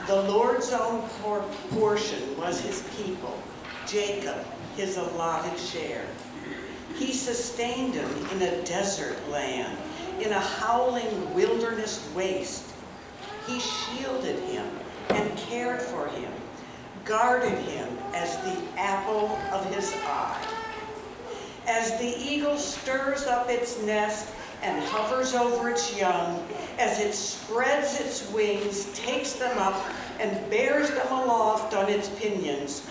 The Lord's own portion was his people, Jacob, his allotted share. He sustained him in a desert land, in a howling wilderness waste. He shielded him and cared for him, guarded him as the apple of his eye. As the eagle stirs up its nest and hovers over its young, as it spreads its wings, takes them up, and bears them aloft on its pinions,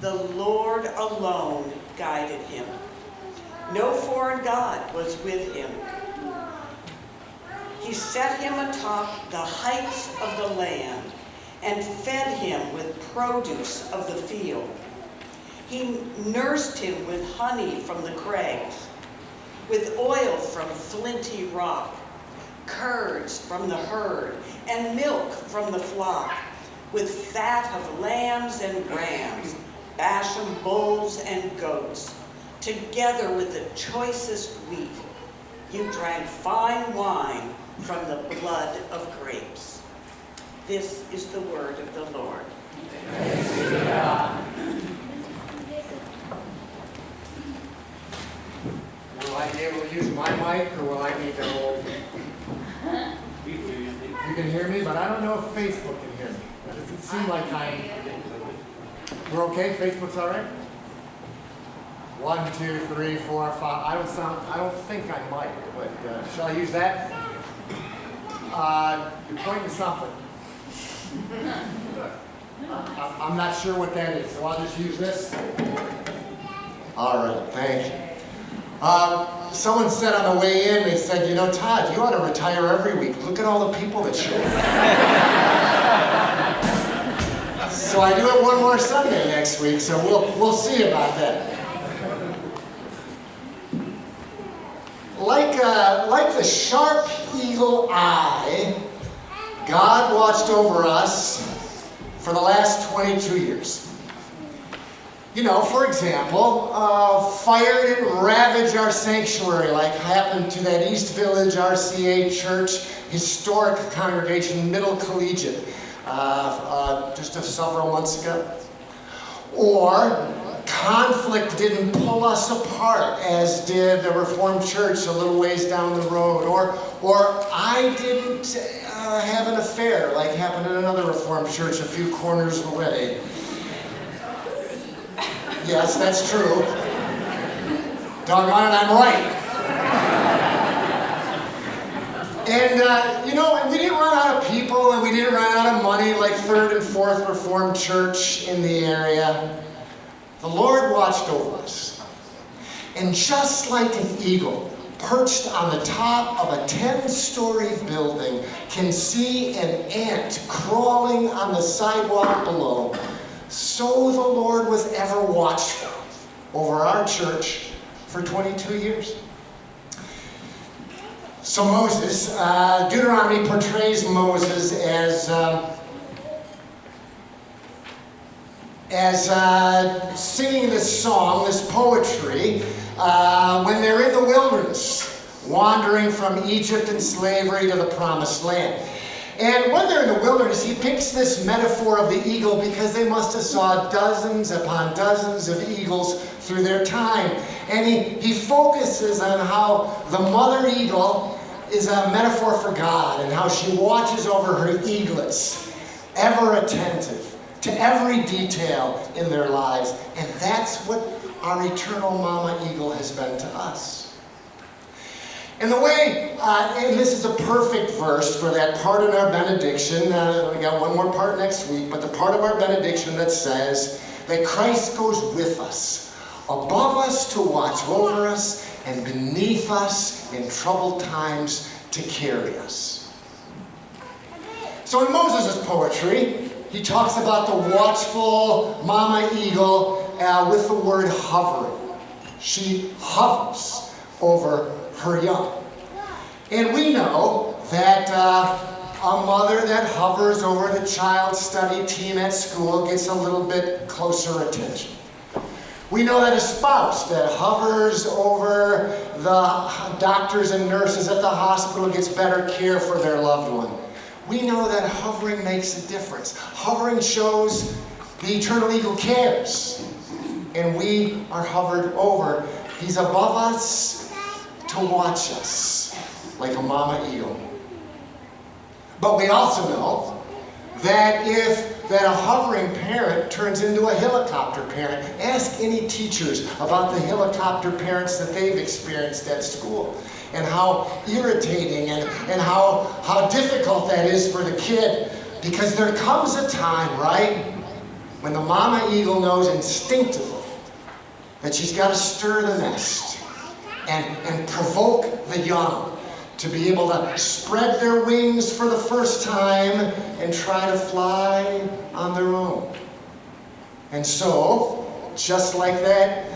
the Lord alone guided him. No foreign god was with him. He set him atop the heights of the land and fed him with produce of the field. He nursed him with honey from the crags, with oil from flinty rock, curds from the herd, and milk from the flock, with fat of lambs and rams, Bashan bulls and goats, together with the choicest wheat. You drank fine wine from the blood of grapes. This is the word of the Lord. Thanks be to God. Will I be able to use my mic, or will I need to hold? You can hear me, but I don't know if Facebook can hear me. It doesn't seem like we're okay? Facebook's all right? 1, 2, 3, 4, 5. I don't think I might, but shall I use that? You're pointing to something. I'm not sure what that is, so I'll just use this. All right, thank you. Someone said on the way in, they said, you know, Todd, you ought to retire every week. Look at all the people that show up. So I do it one more Sunday next week, so we'll see about that. Like the sharp eagle eye, God watched over us for the last 22 years. You know, for example, fire didn't ravage our sanctuary like happened to that East Village RCA Church historic congregation, Middle Collegiate, just several months ago. Or conflict didn't pull us apart as did the Reformed Church a little ways down the road. Or I didn't have an affair like happened in another Reformed church a few corners away. Yes, that's true. Doggone it, I'm right. And, and we didn't run out of people, and we didn't run out of money like Third and Fourth Reformed Church in the area. The Lord watched over us. And just like an eagle perched on the top of a 10-story building can see an ant crawling on the sidewalk below, so the Lord was ever watchful over our church for 22 years. So Moses, Deuteronomy portrays Moses as singing this song, this poetry, when they're in the wilderness, wandering from Egypt and slavery to the promised land. And when they're in the wilderness, he picks this metaphor of the eagle because they must have saw dozens upon dozens of eagles through their time. And he focuses on how the mother eagle is a metaphor for God and how she watches over her eaglets, ever attentive to every detail in their lives. And that's what our eternal mama eagle has been to us. And the way, and this is a perfect verse for that part in our benediction, we got one more part next week, but the part of our benediction that says that Christ goes with us, above us to watch over us, and beneath us in troubled times to carry us. So in Moses' poetry, he talks about the watchful mama eagle with the word hovering. She hovers over her young. And we know that a mother that hovers over the child's study team at school gets a little bit closer attention. We know that a spouse that hovers over the doctors and nurses at the hospital gets better care for their loved one. we know that hovering makes a difference. Hovering shows the eternal eagle cares. And we are hovered over. He's above us to watch us like a mama eagle. But we also know that if a hovering parent turns into a helicopter parent, ask any teachers about the helicopter parents that they've experienced at school and how irritating and how difficult that is for the kid. Because there comes a time, right, when the mama eagle knows instinctively that she's got to stir the nest and provoke the young to be able to spread their wings for the first time and try to fly on their own. And so, just like that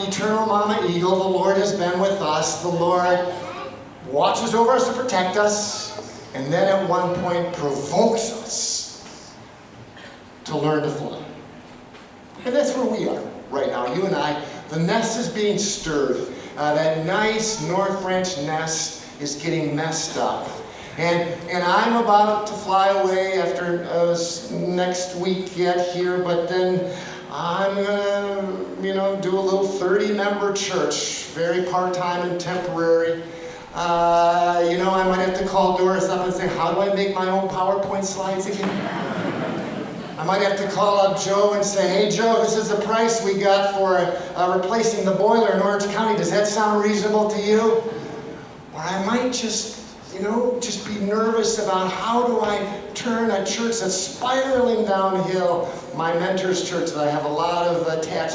eternal mama eagle, the Lord has been with us. The Lord watches over us to protect us, and then at one point provokes us to learn to fly. And that's where we are right now, you and I. The nest is being stirred. That nice North Branch nest is getting messed up. And I'm about to fly away after next week yet here, but then I'm gonna, do a little 30-member church, very part-time and temporary. I might have to call Doris up and say, how do I make my own PowerPoint slides again? I might have to call up Joe and say, hey Joe, this is the price we got for replacing the boiler in Orange County. Does that sound reasonable to you? Or I might just be nervous about how do I turn a church that's spiraling downhill, my mentor's church that I have a lot of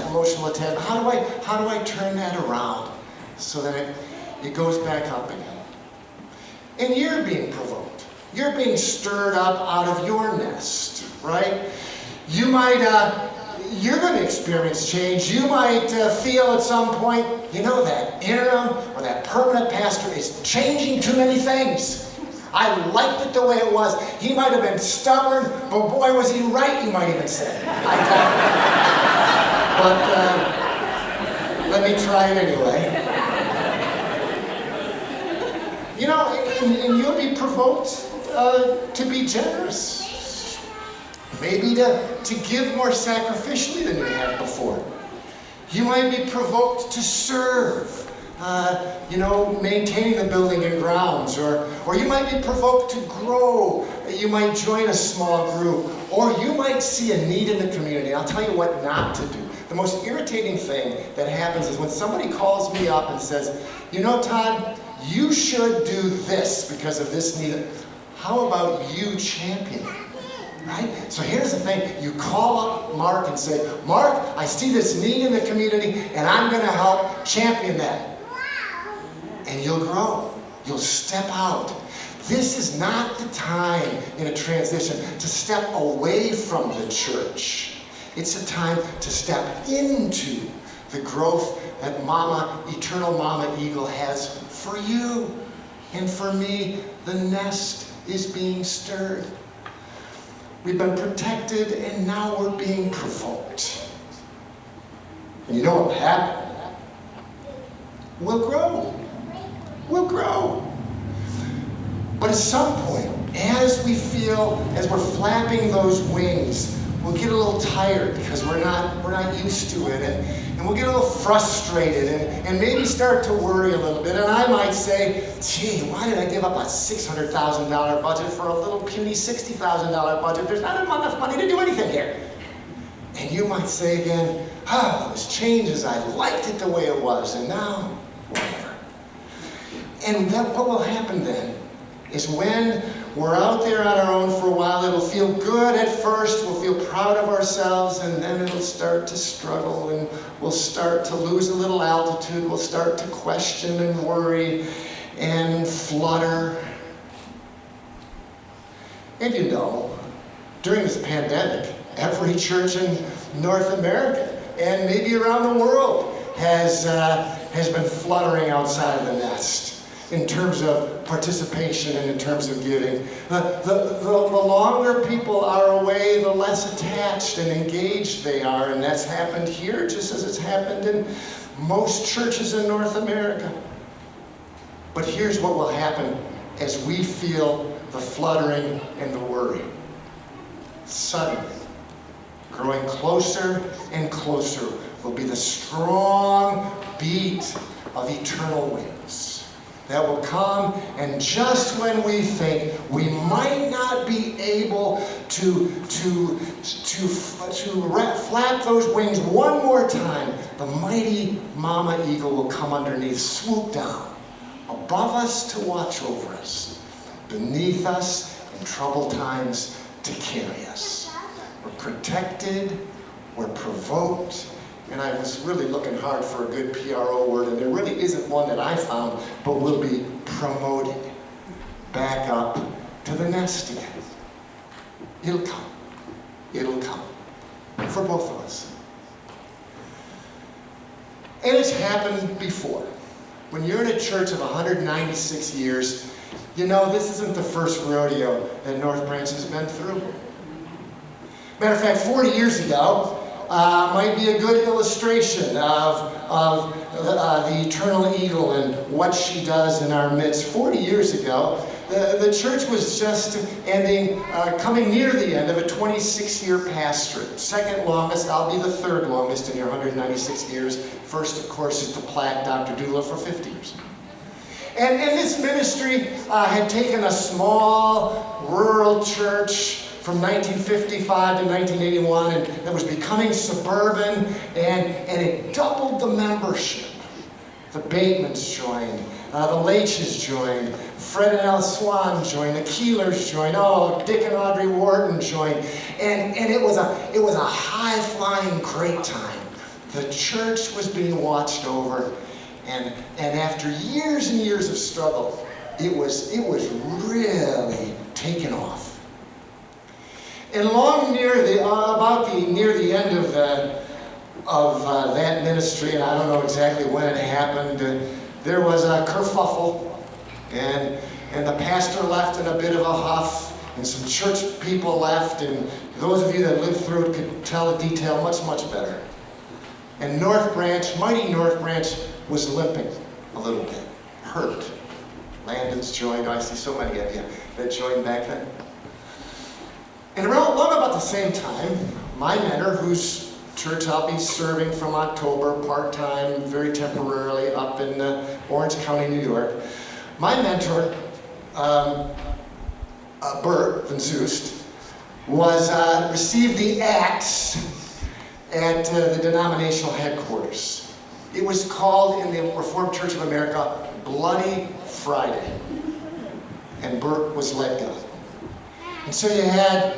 emotional attachment. How do I turn that around so that it goes back up again? And you're being provoked. You're being stirred up out of your nest, right? You might, you're going to experience change. You might feel at some point, that interim or that permanent pastor is changing too many things. I liked it the way it was. He might have been stubborn, but boy, was he right, you might even say. I doubt it. But let me try it anyway. And you'll be provoked to be generous. Maybe to give more sacrificially than you have before. You might be provoked to serve, maintaining the building and grounds, or you might be provoked to grow. You might join a small group, or you might see a need in the community. I'll tell you what not to do. The most irritating thing that happens is when somebody calls me up and says, Todd, you should do this because of this need. How about you champion it? Right? So here's the thing. You call up Mark and say, Mark, I see this need in the community and I'm going to help champion that. And you'll grow. You'll step out. This is not the time in a transition to step away from the church. It's a time to step into the growth that eternal Mama Eagle has for you and for me. The nest is being stirred. We've been protected and now we're being provoked. And you know what will happen? We'll grow. We'll grow. But at some point, as we're flapping those wings, we'll get a little tired because we're not used to it, and we'll get a little frustrated and maybe start to worry a little bit. And I might say, gee, why did I give up a $600,000 budget for a little puny $60,000 budget? There's not enough money to do anything here. And you might say again, those changes, I liked it the way it was, and now, whatever. And then what will happen then is when we're out there on our own for a while, it'll feel good at first, we'll feel proud of ourselves, and then it'll start to struggle, and we'll start to lose a little altitude, we'll start to question and worry and flutter. And during this pandemic, every church in North America, and maybe around the world, has been fluttering outside of the nest in terms of participation and in terms of giving. The longer people are away, the less attached and engaged they are, and that's happened here just as it's happened in most churches in North America. But here's what will happen as we feel the fluttering and the worry. Suddenly, growing closer and closer will be the strong beat of eternal wings that will come, and just when we think we might not be able to flap those wings one more time, the mighty mama eagle will come underneath, swoop down above us to watch over us, beneath us in troubled times to carry us. We're protected, we're provoked, and I was really looking hard for a good PRO word, and there really isn't one that I found, but we'll be promoted back up to the nest again. It'll come. It'll come. For both of us. And it's happened before. When you're in a church of 196 years, you know this isn't the first rodeo that North Branch has been through. Matter of fact, 40 years ago, might be a good illustration of the eternal eagle and what she does in our midst. 40 years ago, the church was just coming near the end of a 26-year pastorate. Second longest, I'll be the third longest in your 196 years. First, of course, is the plaque Dr. Doolittle for 50 years. And this ministry had taken a small rural church from 1955 to 1981, and it was becoming suburban, and it doubled the membership. The Batemans joined, the Laches joined, Fred and Al Swan joined, the Keelers joined, Dick and Audrey Wharton joined, and it was a high-flying great time. The church was being watched over, and after years and years of struggle, it was really taken off. And long near the end of that ministry, and I don't know exactly when it happened, there was a kerfuffle, and the pastor left in a bit of a huff, and some church people left, and those of you that lived through it could tell the detail much, much better. And North Branch, mighty North Branch, was limping a little bit, hurt. Landon's joined. I see so many of you that joined back then. And around about the same time, my mentor, whose church I'll be serving from October, part-time, very temporarily, up in Orange County, New York, my mentor, Bert Van Zoost, received the axe at the denominational headquarters. It was called in the Reformed Church of America Bloody Friday, and Bert was let go. And so you had,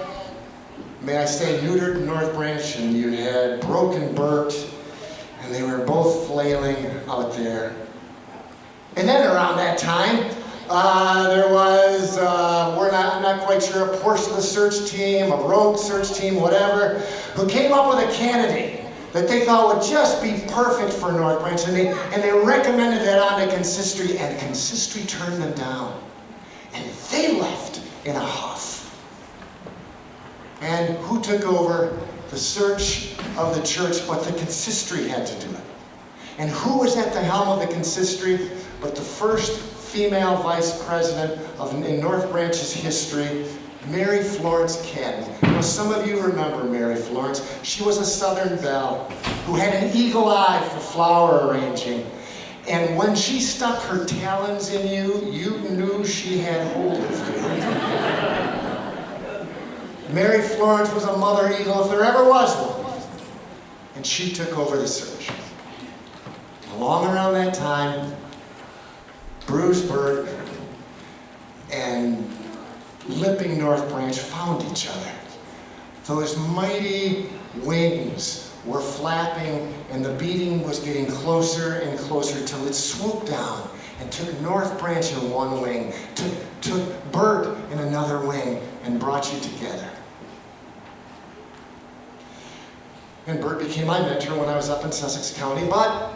may I say, neutered North Branch, and you had broken Bert, and they were both flailing out there. And then around that time, there was, I'm not quite sure, a portion of the search team, a rogue search team, whatever, who came up with a candidate that they thought would just be perfect for North Branch, and they recommended that on to consistory, and consistory turned them down. And they left in a huff. And who took over the search of the church but the consistory had to do it? And who was at the helm of the consistory but the first female vice president in North Branch's history, Mary Florence Cadden. Now, some of you remember Mary Florence. She was a Southern belle who had an eagle eye for flower arranging. And when she stuck her talons in you, you knew she had hold of you. Mary Florence was a mother eagle if there ever was one. And she took over the search. Along around that time, Bruce Burt and limping North Branch found each other. Those mighty wings were flapping, and the beating was getting closer and closer till it swooped down and took North Branch in one wing, took Burt in another wing, and brought you together. And Bert became my mentor when I was up in Sussex County, but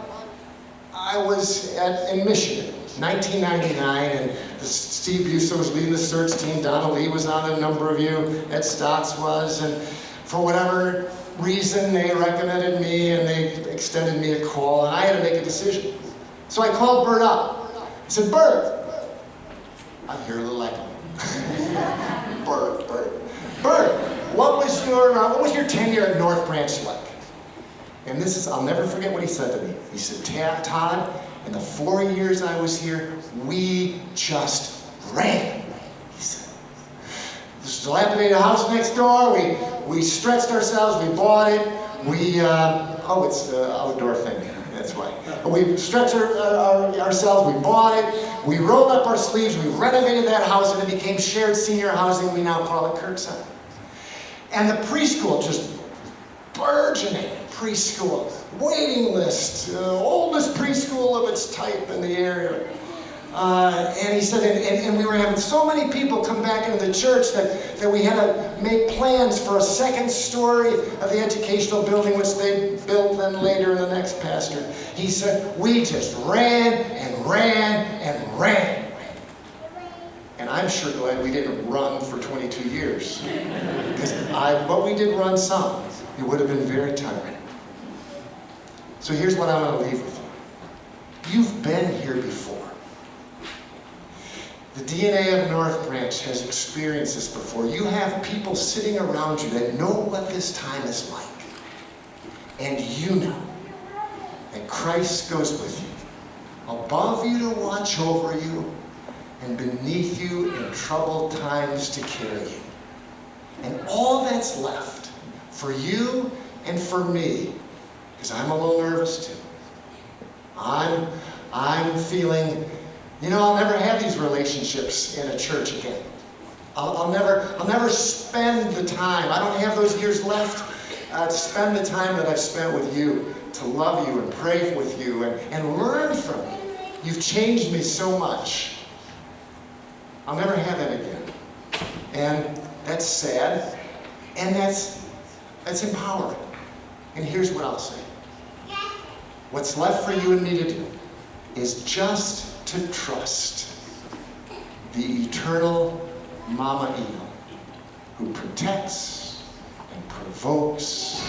I was in Michigan, 1999, and Steve Busso was leading the search team. Donna Lee was on, a number of you, Ed Stotts was, and for whatever reason, they recommended me and they extended me a call, and I had to make a decision. So I called Bert up. I said, Bert, I hear a little echo. Bert, what was your tenure at North Branch like? And this is, I'll never forget what he said to me. He said, Todd, in the 4 years I was here, we just ran. He said, this dilapidated house next door, we stretched ourselves, we bought it, it's the outdoor thing, that's why. We stretched ourselves, we bought it, we rolled up our sleeves, we renovated that house, and it became shared senior housing. We now call it Kirkside. And the preschool just burgeoning. Preschool, waiting list, oldest preschool of its type in the area. And he said, and we were having so many people come back into the church that we had to make plans for a second story of the educational building, which they built then later in the next pastor. He said, we just ran and ran and ran. And I'm sure glad we didn't run for 22 years. But we did run some. It would have been very tiring. So here's what I'm going to leave with you. You've been here before. The DNA of North Branch has experienced this before. You have people sitting around you that know what this time is like. And you know that Christ goes with you, above you to watch over you, and beneath you in troubled times to carry you. And all that's left for you and for me, because I'm a little nervous too. I'm feeling, I'll never have these relationships in a church again. I'll never spend the time. I don't have those years left to spend the time that I've spent with you, to love you and pray with you and learn from you. You've changed me so much. I'll never have that again. And that's sad. And that's empowering. And here's what I'll say. What's left for you and me to do is just to trust the eternal Mama Eagle who protects and provokes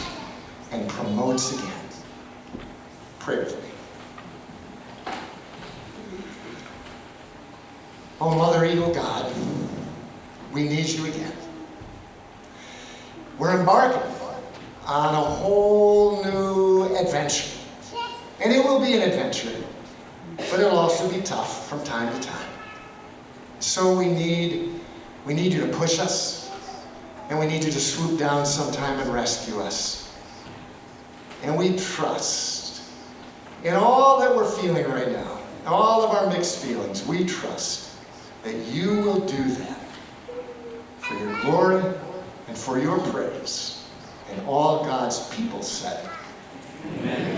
and promotes again. Pray with me. Oh, Mother Eagle God, we need you again. We're embarking on a whole new adventure. And it will be an adventure, but it'll also be tough from time to time. So we need you to push us, and we need you to swoop down sometime and rescue us. And we trust in all that we're feeling right now, all of our mixed feelings, we trust that you will do that for your glory and for your praise. And all God's people said, Amen.